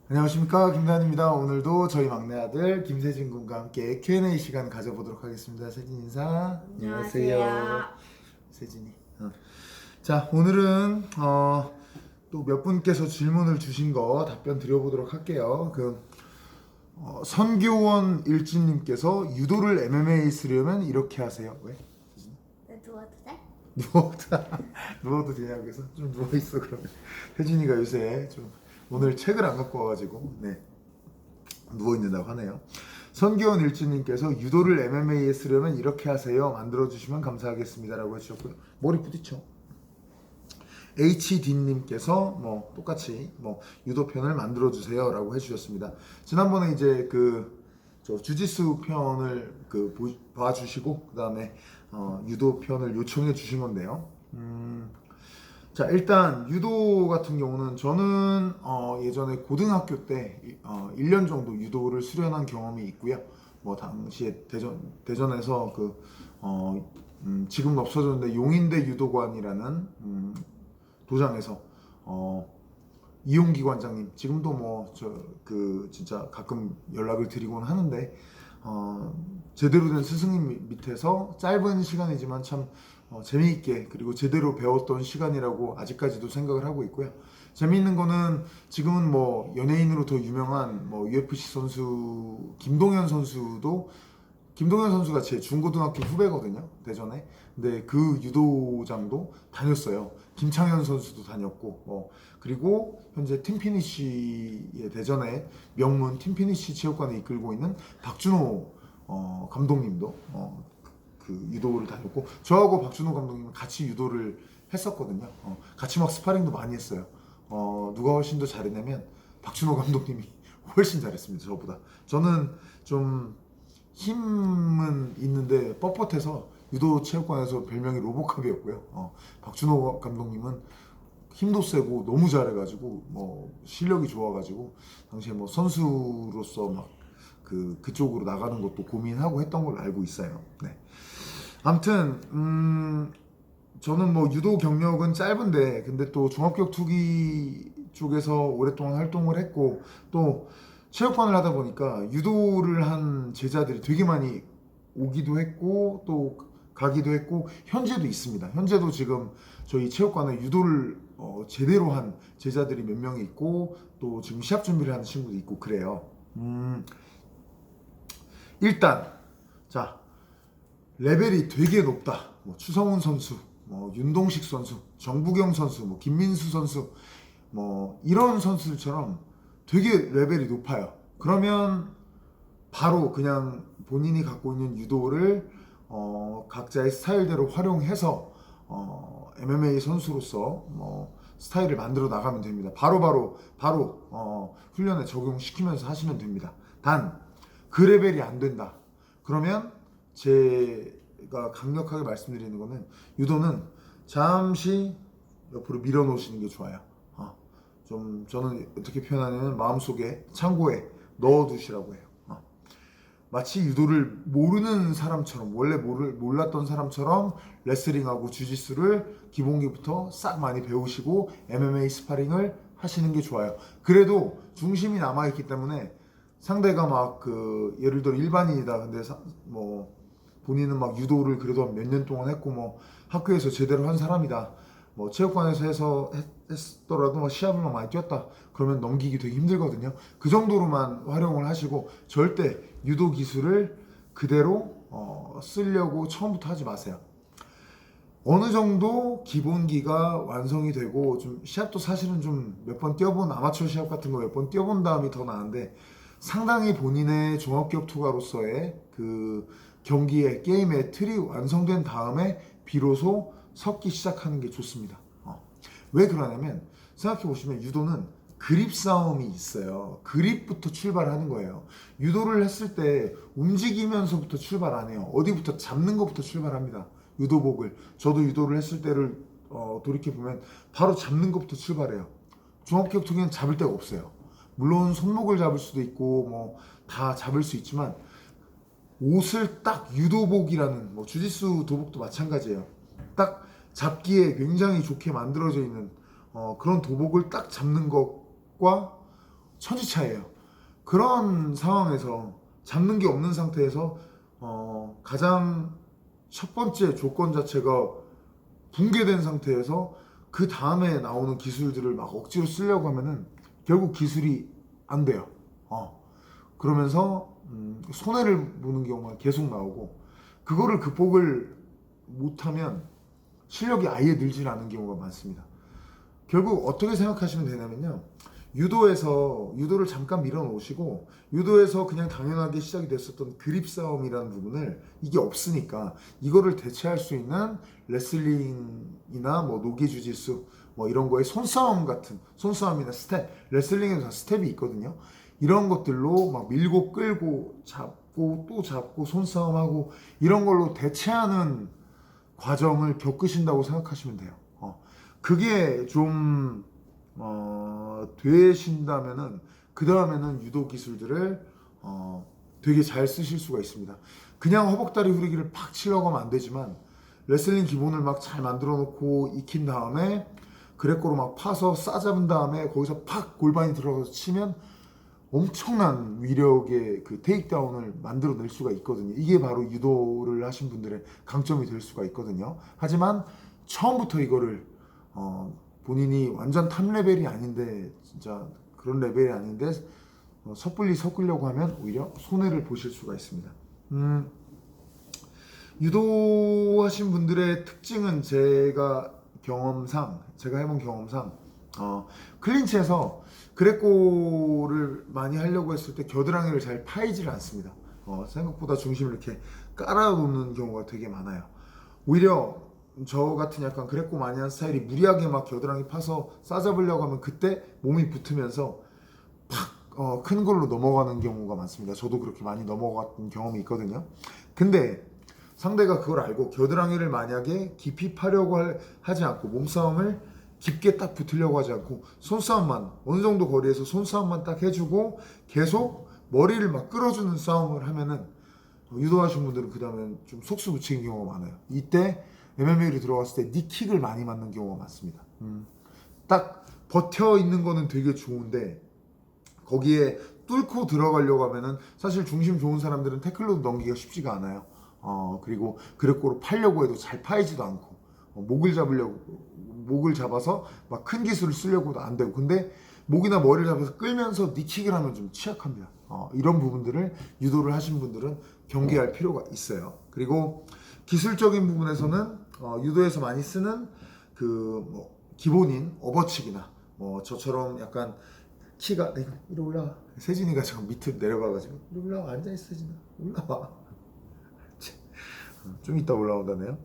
안녕하십니까, 김대한입니다. 오늘도 저희 막내 아들 김세진 군과 함께 Q&A 시간 가져보도록 하겠습니다. 세진 인사. 안녕하세요. 안녕하세요. 세진이. 자, 오늘은 또 몇 분께서 질문을 주신 거 답변 드려보도록 할게요. 선교원 일진님께서 유도를 MMA 쓰려면 이렇게 하세요. 왜? 나 누워도 돼? 누워도 되냐고 해서 좀 누워있어. 그러면 혜진이가 요새 좀 오늘 책을 안 갖고 와가지고 누워있는다고 하네요. 선교원 일주님께서 유도를 MMA에 쓰려면 이렇게 하세요, 만들어주시면 감사하겠습니다 라고 해주셨고요. 머리 부딪혀. HD님께서 똑같이 유도편을 만들어주세요 라고 해주셨습니다. 지난번에 이제 저 주짓수 편을 봐주시고 그 다음에 유도 편을 요청해 주신 건데요. 자, 일단 유도 같은 경우는 저는 예전에 고등학교 때 1년 정도 유도를 수련한 경험이 있고요. 당시에 대전에서 지금은 없어졌는데 용인대 유도관이라는 도장에서 이용기 관장님, 지금도 진짜 가끔 연락을 드리곤 하는데 제대로 된 스승님 밑에서 짧은 시간이지만 참 재미있게 그리고 제대로 배웠던 시간이라고 아직까지도 생각을 하고 있고요. 재미있는 거는 지금은 연예인으로 더 유명한 UFC 선수 김동현 선수가 제 중고등학교 후배거든요, 대전에. 근데 그 유도장도 다녔어요. 김창현 선수도 다녔고, 그리고 현재 팀피니쉬의 대전에 명문 팀피니쉬 체육관을 이끌고 있는 박준호 감독님도 그 유도를 다녔고, 저하고 박준호 감독님은 같이 유도를 했었거든요. 같이 막 스파링도 많이 했어요. 누가 훨씬 더 잘했냐면 박준호 감독님이 훨씬 잘했습니다, 저보다. 저는 좀 힘은 있는데 뻣뻣해서 유도 체육관에서 별명이 로보캅이었고요. 박준호 감독님은 힘도 세고 너무 잘해가지고 실력이 좋아가지고 당시에 선수로서 그쪽으로 나가는 것도 고민하고 했던 걸로 알고 있어요. 네. 아무튼 저는 유도 경력은 짧은데 근데 또 종합격투기 쪽에서 오랫동안 활동을 했고 또 체육관을 하다 보니까 유도를 한 제자들이 되게 많이 오기도 했고 또 가기도 했고 현재도 있습니다. 현재도 지금 저희 체육관에 유도를 제대로 한 제자들이 몇 명이 있고 또 지금 시합 준비를 하는 친구도 있고 그래요. 일단 자, 레벨이 되게 높다. 추성훈 선수, 윤동식 선수, 정부경 선수, 김민수 선수, 이런 선수들처럼 되게 레벨이 높아요. 그러면 바로 그냥 본인이 갖고 있는 유도를 각자의 스타일대로 활용해서 MMA 선수로서 스타일을 만들어 나가면 됩니다. 바로 훈련에 적용시키면서 하시면 됩니다. 단 그 레벨이 안 된다. 그러면 제가 강력하게 말씀드리는 거는 유도는 잠시 옆으로 밀어 놓으시는 게 좋아요. 저는 어떻게 표현하냐면 마음속에 창고에 넣어 두시라고 해요. 마치 유도를 모르는 사람처럼, 원래 몰랐던 사람처럼 레슬링하고 주짓수를 기본기부터 싹 많이 배우시고 MMA 스파링을 하시는 게 좋아요. 그래도 중심이 남아있기 때문에 상대가 예를 들어 일반인이다. 근데 본인은 유도를 그래도 몇 년 동안 했고 학교에서 제대로 한 사람이다. 체육관에서 했더라도 시합을 많이 뛰었다. 그러면 넘기기 되게 힘들거든요. 그 정도로만 활용을 하시고 절대 유도 기술을 그대로 쓰려고 처음부터 하지 마세요. 어느 정도 기본기가 완성이 되고 좀 시합도 사실은 좀 몇 번 뛰어본 아마추어 시합 같은 거 몇 번 뛰어본 다음이 더 나은데 상당히 본인의 종합격투가로서의 그 경기의 게임의 틀이 완성된 다음에 비로소 섞기 시작하는 게 좋습니다. 왜 그러냐면 생각해 보시면 유도는 그립 싸움이 있어요. 그립부터 출발하는 거예요. 유도를 했을 때 움직이면서부터 출발 안 해요. 어디부터 잡는 것부터 출발합니다. 유도복을. 저도 유도를 했을 때를 돌이켜 보면 바로 잡는 것부터 출발해요. 종합격투기는 잡을 데가 없어요. 물론 손목을 잡을 수도 있고 다 잡을 수 있지만 옷을 딱 유도복이라는 주짓수 도복도 마찬가지예요. 딱 잡기에 굉장히 좋게 만들어져 있는 그런 도복을 딱 잡는 것과 천지차예요. 그런 상황에서 잡는 게 없는 상태에서 가장 첫 번째 조건 자체가 붕괴된 상태에서 그 다음에 나오는 기술들을 막 억지로 쓰려고 하면은 결국 기술이 안 돼요. 그러면서 손해를 보는 경우가 계속 나오고, 그거를 극복을 못하면 실력이 아예 늘질 않은 경우가 많습니다. 결국 어떻게 생각하시면 되냐면요, 유도를 잠깐 밀어놓으시고, 유도에서 그냥 당연하게 시작이 됐었던 그립 싸움이라는 부분을, 이게 없으니까 이거를 대체할 수 있는 레슬링이나 뭐 노기 주짓수 뭐 이런 거에 손싸움이나 스텝, 레슬링에서 스텝이 있거든요. 이런 것들로 막 밀고 끌고 잡고 또 잡고 손싸움하고 이런 걸로 대체하는 과정을 겪으신다고 생각하시면 돼요. 그게 좀 되신다면은 그 다음에는 유도 기술들을 되게 잘 쓰실 수가 있습니다. 그냥 허벅다리 후리기를 팍 치려고 하면 안 되지만, 레슬링 기본을 막 잘 만들어 놓고 익힌 다음에 그래코로 막 파서 싸잡은 다음에 거기서 팍 골반이 들어가서 치면 엄청난 위력의 그 테이크다운을 만들어낼 수가 있거든요. 이게 바로 유도를 하신 분들의 강점이 될 수가 있거든요. 하지만 처음부터 이거를 본인이 완전 탑 레벨이 아닌데, 진짜 그런 레벨이 아닌데 섣불리 섞으려고 하면 오히려 손해를 보실 수가 있습니다. 유도하신 분들의 특징은 제가 해본 경험상 클린치에서 그레코를 많이 하려고 했을 때 겨드랑이를 잘 파이지를 않습니다. 생각보다 중심을 이렇게 깔아놓는 경우가 되게 많아요. 오히려 저 같은 약간 그레코 많이 한 스타일이 무리하게 막 겨드랑이 파서 싸잡으려고 하면 그때 몸이 붙으면서 팍 큰 걸로 넘어가는 경우가 많습니다. 저도 그렇게 많이 넘어갔던 경험이 있거든요. 근데 상대가 그걸 알고 겨드랑이를 만약에 깊이 파려고 하지 않고, 몸싸움을 깊게 딱 붙으려고 하지 않고 손싸움만, 어느 정도 거리에서 손싸움만 딱 해주고 계속 머리를 막 끌어주는 싸움을 하면은, 유도하신 분들은 그 다음에 좀 속수무책인 경우가 많아요. 이때 MMA를 들어갔을 때 니킥을 많이 맞는 경우가 많습니다. 딱 버텨 있는 거는 되게 좋은데 거기에 뚫고 들어가려고 하면은 사실 중심 좋은 사람들은 태클로도 넘기기가 쉽지가 않아요. 그리고 그래코로 파려고 해도 잘 파이지도 않고, 목을 잡아서 막 큰 기술을 쓰려고도 안 되고, 근데 목이나 머리를 잡아서 끌면서 니킥을 하면 좀 취약합니다. 이런 부분들을 유도를 하신 분들은 경계할 필요가 있어요. 그리고 기술적인 부분에서는 유도에서 많이 쓰는 뭐 기본인 어버치기나 뭐 저처럼 약간 키가 이리 올라와, 세진이가 지금 밑으로 내려가가지고 이리 올라와, 앉아있어 세진아, 올라와. 좀 이따 올라온다네요.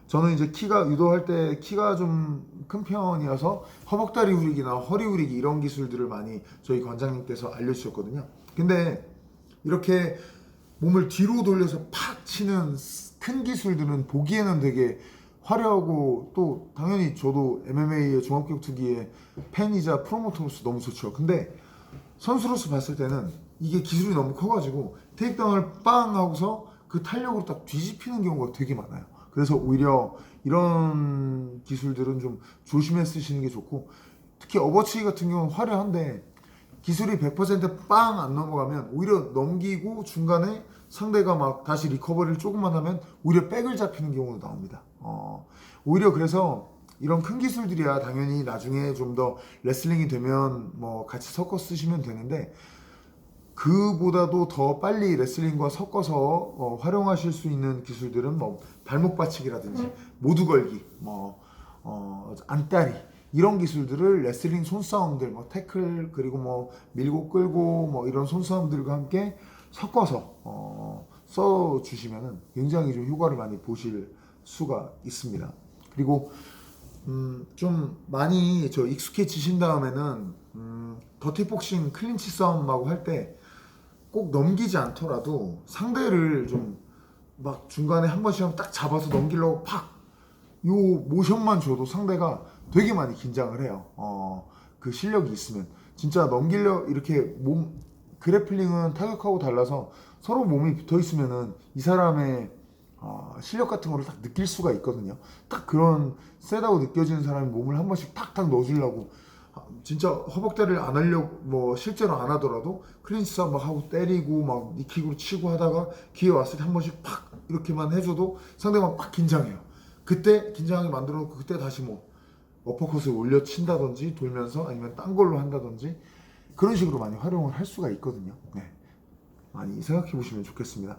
저는 이제 유도할 때 키가 좀 큰 편이어서 허벅다리 후리기나 허리 후리기 이런 기술들을 많이 저희 관장님께서 알려주셨거든요. 근데 이렇게 몸을 뒤로 돌려서 팍 치는 큰 기술들은 보기에는 되게 화려하고, 또 당연히 저도 MMA의 종합격투기의 팬이자 프로모터로서 너무 좋죠. 근데 선수로서 봤을 때는 이게 기술이 너무 커가지고 테이크다운을 빵 하고서 그 탄력으로 딱 뒤집히는 경우가 되게 많아요. 그래서 오히려 이런 기술들은 좀 조심해 쓰시는 게 좋고, 특히 어버치기 같은 경우는 화려한데 기술이 100%빵 안 넘어가면 오히려 넘기고 중간에 상대가 막 다시 리커버리를 조금만 하면 오히려 백을 잡히는 경우도 나옵니다. 오히려 그래서 이런 큰 기술들이야 당연히 나중에 좀 더 레슬링이 되면 뭐 같이 섞어 쓰시면 되는데, 그보다도 더 빨리 레슬링과 섞어서 활용하실 수 있는 기술들은 뭐 발목 받치기라든지 모두 걸기, 뭐 안다리, 이런 기술들을 레슬링 손싸움들, 뭐 태클, 그리고 뭐 밀고 끌고 뭐 이런 손싸움들과 함께 섞어서 써 주시면은 굉장히 좀 효과를 많이 보실 수가 있습니다. 그리고 좀 많이 익숙해지신 다음에는 더티복싱 클린치 싸움하고 할 때 꼭 넘기지 않더라도 상대를 좀 막 중간에 한 번씩 딱 잡아서 넘기려고 요 모션만 줘도 상대가 되게 많이 긴장을 해요. 그 실력이 있으면 진짜 이렇게 그래플링은 타격하고 달라서 서로 몸이 붙어 있으면은 이 사람의 실력 같은 거를 딱 느낄 수가 있거든요. 딱 그런 세다고 느껴지는 사람이 몸을 한 번씩 탁탁 넣어주려고 진짜 허벅다리를 안 하려고 뭐 실제로 안 하더라도 클린치 막 하고 때리고 막 니킥으로 치고 하다가 기회 왔을 때 한 번씩 팍 이렇게만 해줘도 상대방 막 긴장해요. 그때 긴장하게 만들어 놓고 그때 다시 뭐 어퍼컷을 올려 친다든지 돌면서 아니면 딴 걸로 한다든지 그런 식으로 많이 활용을 할 수가 있거든요. 네. 많이 생각해 보시면 좋겠습니다.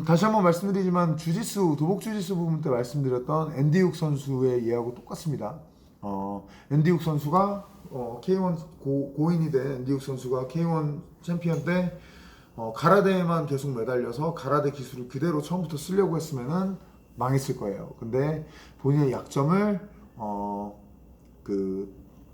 다시 한번 말씀드리지만 주짓수, 도복 주짓수 부분 때 말씀드렸던 앤디 훅 선수의 예하고 똑같습니다. 앤디 훅 선수가 K1 고인이 된 앤디 훅 선수가 K1 챔피언 때 가라데에만 계속 매달려서 가라데 기술을 그대로 처음부터 쓰려고 했으면은 망했을 거예요. 근데 본인의 약점을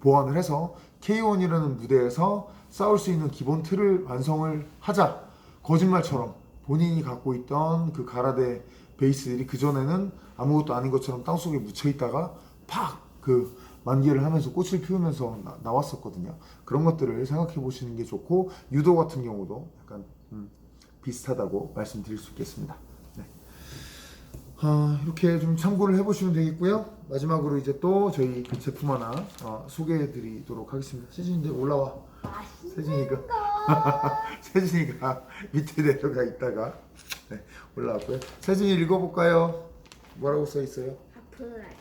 보완을 해서 K1이라는 무대에서 싸울 수 있는 기본 틀을 완성을 하자. 거짓말처럼 본인이 갖고 있던 그 가라데 베이스들이 그전에는 아무것도 아닌 것처럼 땅속에 묻혀 있다가 팍 그 만개를 하면서 꽃을 피우면서 나왔었거든요. 그런 것들을 생각해 보시는 게 좋고 유도 같은 경우도 약간 비슷하다고 말씀드릴 수 있겠습니다. 네. 이렇게 좀 참고를 해보시면 되겠고요. 마지막으로 이제 또 저희 그 제품 하나 소개해드리도록 하겠습니다. 세진인데 올라와. 세진이가 세진이가 밑에 내려가 있다가 네, 올라왔고요. 세진이 읽어볼까요? 뭐라고 써 있어요? 하프라이스.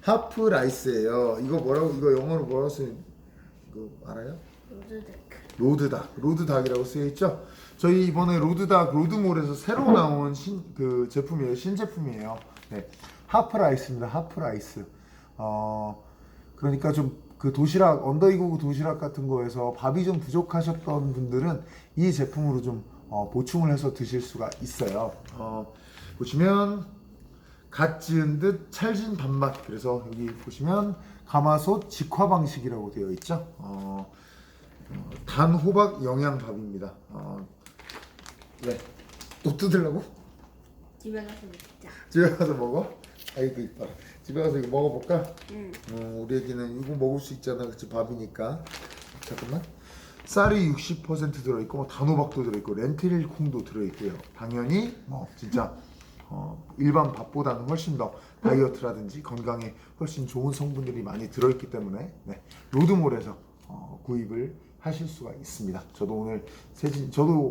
하프 라이스예요. 이거 뭐라고 이거 영어로 뭐라고 써? 이거 알아요? 로드데크. 로드닥이라고 쓰여 있죠. 저희 이번에 로드닥 로드몰에서 새로 나온 그 제품이에요. 신제품이에요. 네, 하프라이스입니다. 하프라이스. 그러니까 좀 그 도시락 언더이고그 도시락 같은 거에서 밥이 좀 부족하셨던 분들은 이 제품으로 좀 보충을 해서 드실 수가 있어요. 보시면 갓 지은 듯 찰진 밥맛. 그래서 여기 보시면 가마솥 직화 방식이라고 되어 있죠. 단 호박 영양밥입니다. 네. 또 뜯으려고? 집에 가서 먹자. 집에 가서 먹어? 아이고 이뻐. 집에 가서 이거 먹어볼까? 응. 우리 애기는 이거 먹을 수 있잖아. 그치 밥이니까. 잠깐만. 쌀이 60% 들어있고 뭐 단호박도 들어있고 렌틸 콩도 들어있고요. 당연히 뭐 진짜 일반 밥보다는 훨씬 더 다이어트라든지 건강에 훨씬 좋은 성분들이 많이 들어있기 때문에 네, 로드몰에서 구입을 하실 수가 있습니다. 저도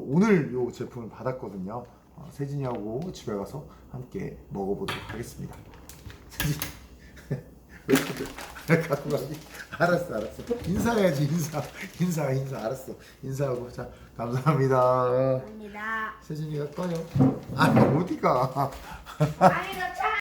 오늘 이 제품을 받았거든요. 세진이하고 집에 가서 함께 먹어보도록 하겠습니다. 세진 왜 갖고 가기? 알았어. 인사해야지 인사. 알았어. 인사하고 자 감사합니다. 갑니다. 세진이가 꺼요. 어디가? 아니 너 차.